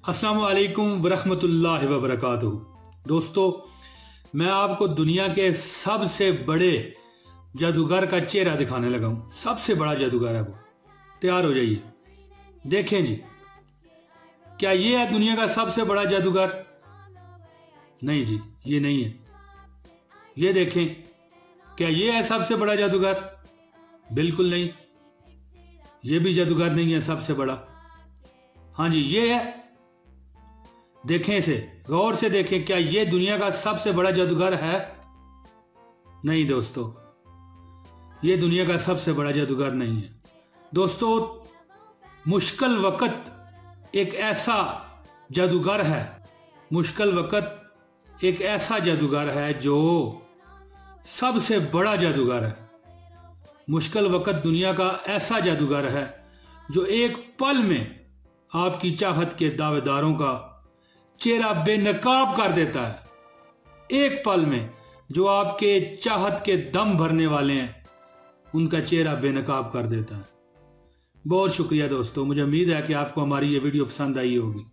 अस्सलामु अलैकुम वरहमतुल्लाहि वबरकातुहू। दोस्तों, मैं आपको दुनिया के सबसे बड़े जादूगर का चेहरा दिखाने लगा हूँ। सबसे बड़ा जादूगर है वो। तैयार हो जाइए, देखें जी। क्या ये है दुनिया का सबसे बड़ा जादूगर? नहीं जी, ये नहीं है। ये देखें, क्या ये है सबसे बड़ा जादूगर? बिल्कुल नहीं, ये भी जादूगर नहीं है सबसे बड़ा। हाँ जी, ये है। देखें इसे, गौर से देखें, क्या ये दुनिया का सबसे बड़ा जादूगर है? नहीं दोस्तों, ये दुनिया का सबसे बड़ा जादूगर नहीं है। दोस्तों, मुश्किल वक्त एक ऐसा जादूगर है, मुश्किल वक्त एक ऐसा जादूगर है जो सबसे बड़ा जादूगर है। मुश्किल वक्त दुनिया का ऐसा जादूगर है जो एक पल में आपकी चाहत के दावेदारों का चेहरा बेनकाब कर देता है। एक पल में जो आपके चाहत के दम भरने वाले हैं उनका चेहरा बेनकाब कर देता है। बहुत शुक्रिया दोस्तों, मुझे उम्मीद है कि आपको हमारी ये वीडियो पसंद आई होगी।